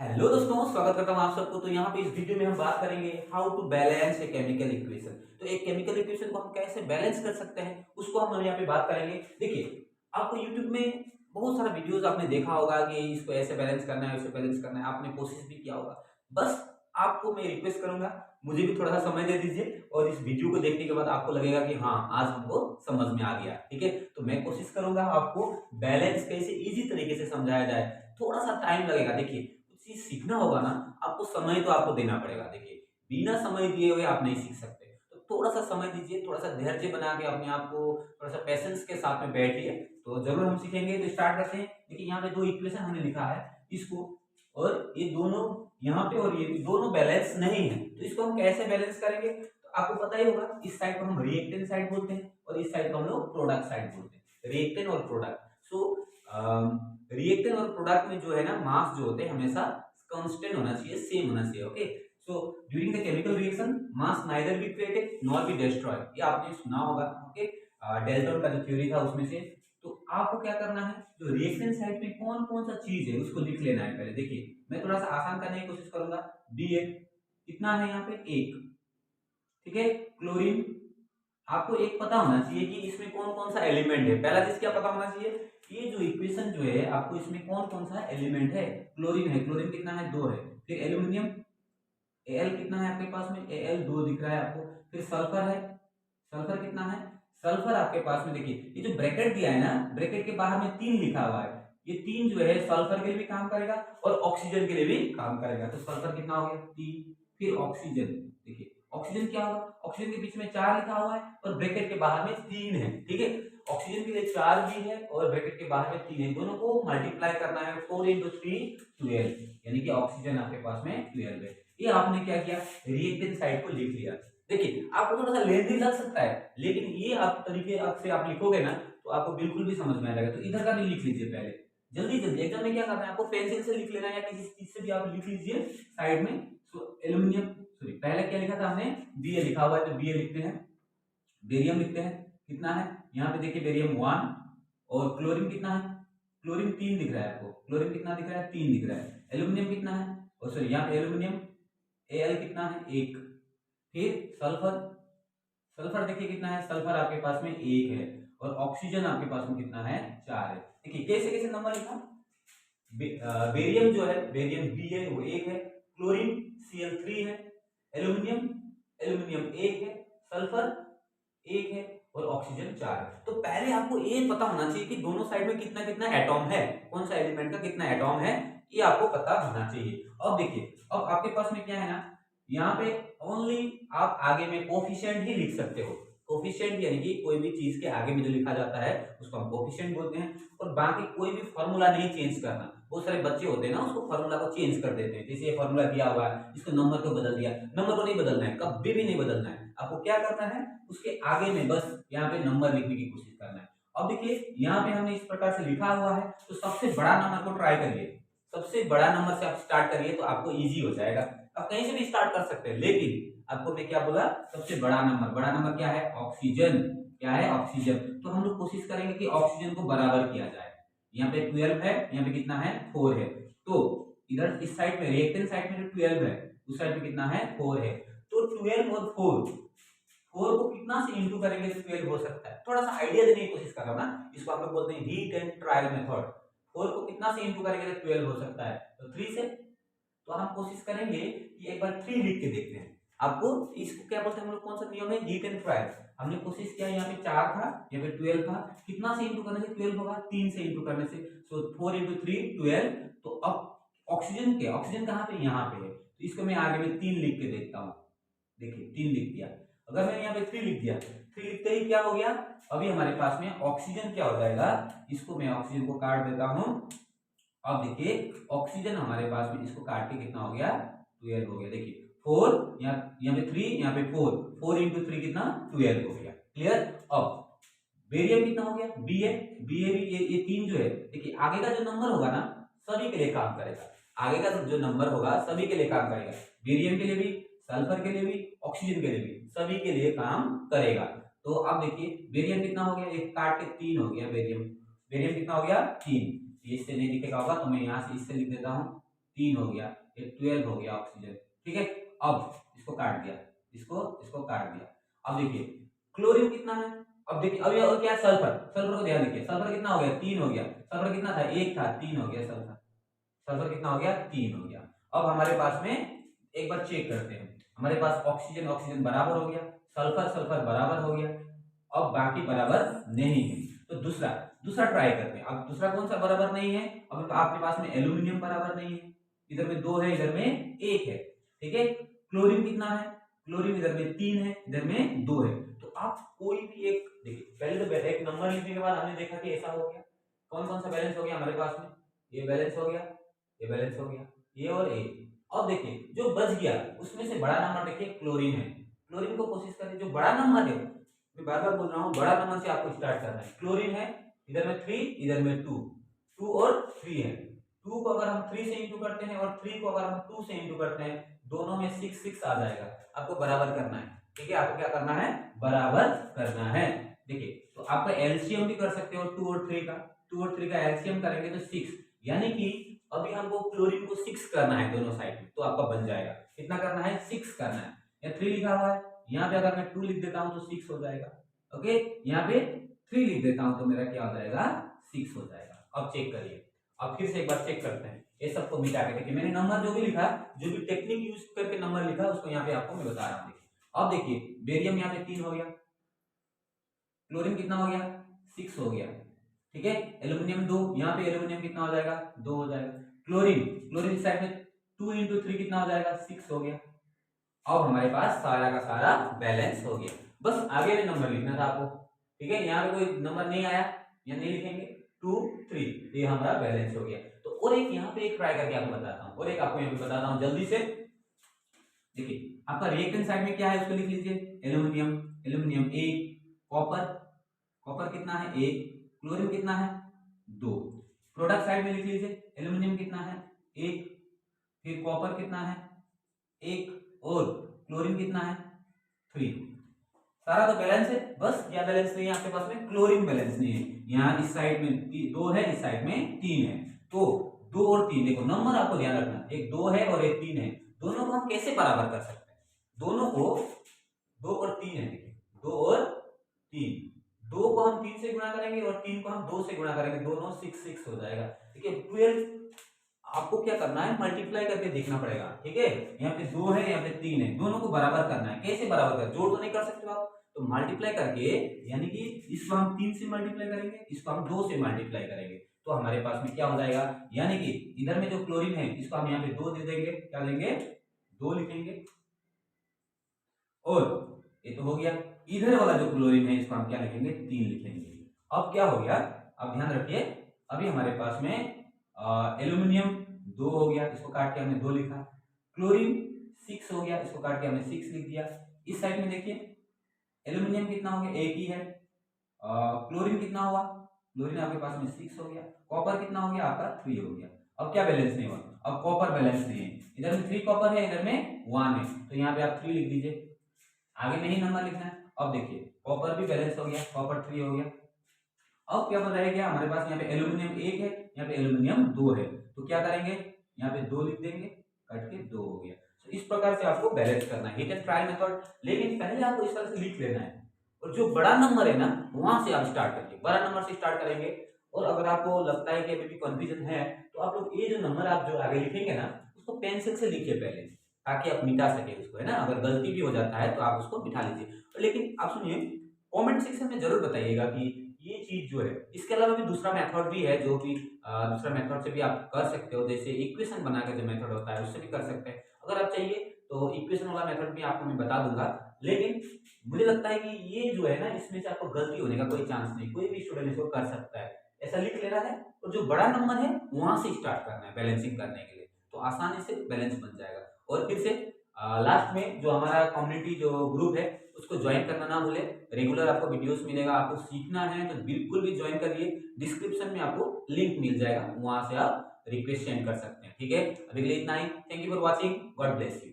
Hello दोस्तों, स्वागत करता हूं आप सबको। तो यहाँ पे इस वीडियो में हम बात करेंगे how to balance a chemical equation. तो एक केमिकल इक्वेशन को हम कैसे बैलेंस कर सकते हैं उसको हम यहाँ पे बात करेंगे। देखिए, आपको यूट्यूब में बहुत सारा वीडियोस आपने देखा होगा कि इसको ऐसे बैलेंस करना है, वैसे बैलेंस करना है, आपने कोशिश भी किया होगा। बस आपको मैं रिक्वेस्ट करूंगा, मुझे भी थोड़ा सा समय दे दीजिए और इस वीडियो को देखने के बाद आपको लगेगा कि हाँ, आज हमको समझ में आ गया। ठीक है, तो मैं कोशिश करूंगा आपको बैलेंस कैसे इजी तरीके से समझाया जाए। थोड़ा सा टाइम लगेगा। देखिए, चीज सीखना होगा ना, आपको समय तो आपको देना पड़ेगा। देखिए, बिना समय दिए हुए आप नहीं सीख सकते। तो थोड़ा सा समय दीजिए, थोड़ा सा धैर्य बना के अपने आप को थोड़ा सा पेशेंस के साथ में बैठिए, तो जरूर हम सीखेंगे। तो स्टार्ट करते हैं। देखिए, यहाँ पे दो इक्वेशन हमने लिखा है, इसको और ये दोनों यहाँ पे और ये दोनों बैलेंस नहीं है, तो इसको हम कैसे बैलेंस करेंगे? तो आपको पता ही होगा, इस साइड को हम रिएक्टेंट साइड बोलते हैं और इस साइड को हम लोग प्रोडक्ट साइड बोलते हैं। रिएक्टेंट और प्रोडक्ट। सो रिएक्टेंट और प्रोडक्ट में जो है ना, मास जो होते हैं हमेशा कांस्टेंट होना चाहिए, सेम होना चाहिए। Okay, so during the chemical reaction mass neither be created nor be destroyed, ये आपने सुना होगा। ओके, डेल्टन का जो थ्योरी था उसमें से। तो आपको क्या करना है, जो रिएक्शन साइड में कौन कौन सा चीज है उसको लिख लेना है पहले। देखिए, मैं थोड़ा सा आसान करने की कोशिश करूंगा। बी ए कितना है यहाँ पे, एक। ठीक है, क्लोरीन, आपको एक पता होना चाहिए कि इसमें कौन कौन सा एलिमेंट है। पहला चीज क्या पता होना चाहिए, ये जो इक्वेशन जो है आपको इसमें कौन कौन सा एलिमेंट है। क्लोरीन है, क्लोरीन कितना है, दो है। फिर एल्यूमिनियम, एल कितना है आपके पास में, एल दो दिख रहा है आपको। फिर सल्फर है, सल्फर कितना है, सल्फर आपके पास में देखिए, ये जो ब्रैकेट दिया है ना, ब्रैकेट के बाहर में तीन लिखा हुआ है। ये तीन जो है सल्फर के लिए भी काम करेगा और ऑक्सीजन के लिए भी काम करेगा। तो सल्फर कितना हो गया, तीन। फिर ऑक्सीजन, देखिए ऑक्सीजन क्या होगा, ऑक्सीजन के बीच में चार लिखा हुआ है और ब्रैकेट के बाहर में तीन है। ठीक है, ऑक्सीजन के लिए चार भी है और ब्रैकेट के बाहर में तीन है, दोनों को मल्टीप्लाई करना है। 4 × 3 12, यानी कि ऑक्सीजन आपके पास में 12 है। ये आपने क्या किया, रिएक्टेंट साइड को लिख लिया। देखिए, आपको थोड़ा सा लेंथी लग सकता है, लेकिन ये आप तरीके से आप लिखोगे ना तो आपको बिल्कुल भी समझ में आ जाएगा। तो इधर का भी लिख लीजिए पहले, जल्दी जल्दी। एग्जाम में क्या करना है, आपको पेंसिल से लिख लेना है या किसी चीज से भी आप लिख लीजिए साइड में। तो एल्यूमिनियम, सॉरी पहले क्या लिखा था हमने, बी ए लिखा हुआ है तो बी ए लिखते हैं। बेरियम लिखते हैं, कितना है यहाँ पे देखिए, बेरियम 1। और क्लोरीन कितना है, क्लोरीन 3 दिख रहा है आपको, क्लोरीन कितना दिख रहा है, 3 दिख रहा है। एल्यूमिनियम कितना है, और सॉरी यहाँ पे एल्यूमिनियम एल कितना है, 1। फिर सल्फर, सल्फर देखिए कितना है, सल्फर आपके पास में 1 है। और ऑक्सीजन आपके पास में कितना है, 4 है। देखिए कैसे कैसे नंबर लिखा। बेरियम जो है, बेरियम बी है वो 1 है। क्लोरीन Cl3 है। एल्यूमिनियम, एल्यूमिनियम 1 है। सल्फर 1 है और ऑक्सीजन 4 है। तो पहले आपको ये पता होना चाहिए कि दोनों साइड में कितना कितना एटॉम है, कौन सा एलिमेंट का कितना एटॉम है, ये आपको पता होना चाहिए। अब देखिए, अब आपके पास में क्या है ना, यहाँ पे ओनली आप आगे में कोफिशिएंट ही लिख सकते हो। कोफिशिएंट यानी कि कोई भी चीज के आगे में जो लिखा जाता है उसको हम कोफिशिएंट बोलते हैं। और बाकी कोई भी फॉर्मूला नहीं चेंज करना। बहुत सारे बच्चे होते हैं ना, उसको फॉर्मूला को चेंज कर देते हैं। जैसे ये फॉर्मूला दिया हुआ है, इसको नंबर को बदल दिया, नंबर को नहीं बदलना है, कभी भी नहीं बदलना है। आपको क्या करना है, उसके आगे में बस यहाँ पे नंबर लिखने की कोशिश करना है। अब देखिए, यहाँ पे हमने इस प्रकार से लिखा हुआ है, तो सबसे बड़ा नंबर को ट्राई करिए। सबसे बड़ा नंबर से आप स्टार्ट करिए तो आपको इजी हो जाएगा। आप कहीं से भी स्टार्ट कर सकते हैं, लेकिन आपको मैं क्या बोला, सबसे बड़ा नंबर। बड़ा नंबर क्या है, ऑक्सीजन। क्या है, ऑक्सीजन। तो हम लोग कोशिश करेंगे कि ऑक्सीजन को बराबर किया जाए। यहाँ पे 12 है, यहाँ पे कितना है, 4 है। तो इधर इस साइड में, रिएक्टेंट साइड में जो 12 है, उस साइड में कितना है, 4 है। तो 12 और 4, 4 को कितना से इंटू करेंगे तो 12 हो सकता है। थोड़ा सा आइडिया देने की कोशिश कर रहा हूं ना, इसको हम लोग बोलते हैं हीट एंड ट्रायल मेथड। 4 को कितना से इंटू करेंगे तो 12 हो सकता है, तो 3 से। तो हम कोशिश करेंगे कि एक बार 3 लिख के देखते हैं। आपको इसको क्या बोलते हैं हम लोग, कौन सा नियम है, हीट एंड ट्रायल। हमने कोशिश किया, यहाँ पे 4 था, यहाँ पे 12 था, कितना से इंटू करने से 12 होगा, 3 से इंटू करने से। सो 4 × 3 12। तो अब ऑक्सीजन के, ऑक्सीजन कहाँ पे, यहाँ पे है, तो इसको मैं आगे में 3 लिख के देखता हूँ। देखिए 3 लिख दिया। अगर मैंने यहाँ पे 3 लिख दिया, 3 लिखते ही क्या हो गया, अभी हमारे पास में ऑक्सीजन क्या हो जाएगा, इसको मैं ऑक्सीजन को काट देता हूँ। अब देखिए, ऑक्सीजन हमारे पास में, इसको काट के कितना हो गया, 12 हो गया। देखिए 4, यहाँ पे 3, यहाँ पे 4, 4 × 3 कितना, 12 हो गया। क्लियर। अब बेरियम कितना हो गया, बी ए, बी ए भी, ये 3 जो है, देखिए आगे का जो नंबर होगा ना सभी के लिए काम करेगा। आगे का जो नंबर होगा सभी के लिए काम करेगा, बेरियम के लिए भी, सल्फर के लिए भी, ऑक्सीजन के लिए भी, सभी के लिए काम करेगा। तो अब देखिए, बेरियम कितना हो गया, एक काट के 3 हो गया बेरियम। बेरियम कितना हो गया, 3। ये इससे नहीं दिखेगा होगा तो मैं यहाँ से इससे लिख देता हूँ। 3 हो गया, ये 12 हो गया ऑक्सीजन। ठीक है, अब इसको काट दिया, इसको काट दिया। अब देखिए क्लोरीन कितना है, अब देखिए अब ये क्या है, सल्फर। सल्फर को ध्यान देखिए, सल्फर कितना हो गया, 3 हो गया। सल्फर कितना था, 1 था, 3 हो गया सल्फर। सल्फर कितना हो गया, 3 हो गया। अब हमारे पास में एक बार चेक करते हैं, हमारे पास ऑक्सीजन ऑक्सीजन बराबर हो गया, सल्फर सल्फर बराबर हो गया, अब बाकी बराबर नहीं है। तो दूसरा दूसरा ट्राई करते हैं। अब दूसरा कौन सा बराबर नहीं है, अब आपके पास में एल्यूमिनियम बराबर नहीं है, इधर में 2 है, इधर में 1 है। ठीक है, क्लोरीन कितना है, क्लोरीन इधर में 3 है, इधर में 2 है। तो आप कोई भी एक देखिए, पहले तो एक नंबर लिखने के बाद हमने देखा कि ऐसा हो गया। कौन कौन सा बैलेंस हो गया हमारे पास में, ये बैलेंस हो गया, ये बैलेंस हो गया, ये और ये। अब देखिए जो बच गया उसमें से बड़ा नंबर देखिए क्लोरीन है। क्लोरीन को कोशिश करें, जो बड़ा नंबर है, मैं बार बार बोल रहा हूँ, बड़ा नंबर से आपको स्टार्ट करना है। क्लोरीन है, इधर में 3, इधर में 2, 2 और 3 है। 2 को अगर हम 3 से इंटू करते हैं और 3 को अगर हम 2 से इंटू करते हैं, दोनों में 6 6 आ जाएगा। आपको बराबर करना है। ठीक है, आपको क्या करना है, बराबर करना है। देखिए तो आपका एलसीएम भी कर सकते हो 2 और 3 का, 2 और 3 का एलसीएम करेंगे तो 6, यानी कि अभी हमको क्लोरीन को 6 करना है दोनों साइड में, तो आपका बन जाएगा। कितना करना है, 6 करना है। यहाँ 3 लिखा हुआ है, यहाँ पे अगर मैं 2 लिख देता हूँ तो 6 हो जाएगा। ओके, यहाँ पे 3 लिख देता हूँ तो मेरा क्या हो जाएगा, 6 हो जाएगा। अब चेक करिए, अब फिर से एक बार चेक करते हैं, ये सबको मिटा के देखिए, मैंने नंबर जो भी लिखा, जो भी टेक्निक यूज करके नंबर लिखा, उसको यहाँ पे आपको मैं बता रहा हूँ। अब देखिए बेरियम यहाँ पे 3 हो गया, क्लोरीन कितना हो गया, 6 हो गया। ठीक है, एल्यूमिनियम 2, यहाँ पे एल्यूमिनियम कितना हो जाएगा, 2 हो जाएगा। क्लोरीन क्लोरीन साइड में 2 इंटू 3 कितना हो जाएगा, 6 हो गया। अब हमारे पास सारा का सारा बैलेंस हो गया। बस आगे में नंबर लिखना था आपको। ठीक है, यहाँ पे कोई नंबर नहीं आया, यहाँ नहीं लिखेंगे, 2 3, ये हमारा बैलेंस हो गया। तो और एक यहाँ पे एक ट्राई करके आपको बताता हूँ, और एक आपको यहाँ पे बताता हूँ जल्दी से। देखिए आपका रिएक्टेंट साइड में क्या है, उसको लिख लीजिए, एल्यूमिनियम, एल्यूमिनियम 1, कॉपर, कॉपर कितना है 1, क्लोरीन कितना है 2। प्रोडक्ट साइड में लिख लीजिए, एल्यूमिनियम कितना है 1, फिर कॉपर कितना है 1, और क्लोरीन कितना है 3। सारा तो बैलेंस है, बस क्या बैलेंस नहीं है आपके पास में, क्लोरीन बैलेंस नहीं है। यहाँ इस साइड में 2 है, इस साइड में 3 है, तो 2 और 3 देखो नंबर आपको ध्यान रखना, एक 2 है और एक 3 है, दोनों को हम कैसे बराबर कर सकते हैं, दोनों को 2 और 3 है, देखिए 2 और 3, 2 को हम 3 से गुणा करेंगे और 3 को हम 2 से गुणा करेंगे, दोनों 6 6 हो जाएगा। देखिए 12 आपको क्या करना है, मल्टीप्लाई करके देखना पड़ेगा। ठीक है, यहाँ पे 2 है, यहाँ पे 3 है, दोनों को बराबर करना है। कैसे बराबर कर, जोड़ तो नहीं कर सकते आप, तो मल्टीप्लाई करके, यानी कि इसको हम 3 से मल्टीप्लाई करेंगे, इसको हम 2 से मल्टीप्लाई करेंगे, तो हमारे पास में क्या हो जाएगा, यानी कि इधर में जो क्लोरीन है इसको हम यहाँ पे 2 दे देंगे, क्या देंगे 2 लिखेंगे, और ये तो हो गया। इधर वाला जो क्लोरीन है इसको हम क्या लिखेंगे, 3 लिखेंगे। अब क्या हो गया, अब ध्यान रखिए, अभी हमारे पास में एल्यूमिनियम 2 हो गया, इसको काट के हमने 2 लिखा, क्लोरीन 6 हो गया, इसको काट के हमने 6 लिख दिया। इस साइड में देखिए एल्यूमिनियम कितना हो गया, 1 ही है, क्लोरीन कितना हुआ, क्लोरीन आपके पास में 6 हो गया, कॉपर कितना हो गया आपका 3 हो गया। अब क्या बैलेंस नहीं हुआ, अब कॉपर बैलेंस नहीं है, इधर में 3 कॉपर है, इधर में 1 है, तो यहाँ पे आप 3 लिख दीजिए, आगे नहीं नंबर लिखना है। अब देखिए कॉपर भी बैलेंस हो गया, कॉपर 3 हो गया। अब क्या बताया गया, हमारे पास यहाँ पे एल्यूमिनियम 1 है, यहाँ पे एल्यूमिनियम 2 है, तो क्या करेंगे, यहाँ पे 2 लिख देंगे, कट के 2 हो गया। तो इस प्रकार से आपको बैलेंस करना है, हिट एंड ट्रायल मेथड, लेकिन पहले आपको इस तरह से लिख लेना है, और जो बड़ा नंबर है ना वहां से आप स्टार्ट करिए, बड़ा नंबर से स्टार्ट करेंगे। और अगर आपको लगता है कि अभी भी कंफ्यूजन है, तो आप लोग ये जो नंबर आप जो आगे लिखेंगे ना, उसको पेंसिल से लिखिए पहले, ताकि आप मिटा सके उसको, है ना। अगर गलती भी हो जाता है तो आप उसको मिटा लीजिए। लेकिन आप सुनिए, कमेंट सेक्शन में जरूर बताइएगा कि ये चीज जो है, इसके अलावा भी दूसरा मेथड भी है, जो कि दूसरा मेथड से भी आप कर सकते हो, जैसे इक्वेशन बना के जो मेथड होता है उससे भी कर सकते हैं। अगर आप चाहिए तो इक्वेशन वाला मेथड भी आपको मैं बता दूंगा, लेकिन मुझे लगता है कि ये जो है ना, इसमें से आपको गलती होने का कोई चांस नहीं, कोई भी स्टूडेंट इसको कर सकता है। ऐसा लिख लेना है, और जो बड़ा नंबर है वहां से स्टार्ट करना है बैलेंसिंग करने के लिए, तो आसानी से बैलेंस बन जाएगा। और फिर से लास्ट में जो हमारा कम्युनिटी जो ग्रुप है उसको ज्वाइन करना ना भूले, रेगुलर आपको वीडियोस मिलेगा, आपको सीखना है तो बिल्कुल भी ज्वाइन करिए, डिस्क्रिप्शन में आपको लिंक मिल जाएगा, वहां से आप रिक्वेस्ट सेंड कर सकते हैं। ठीक है, अभी के लिए इतना ही, thank you for watching, God bless you.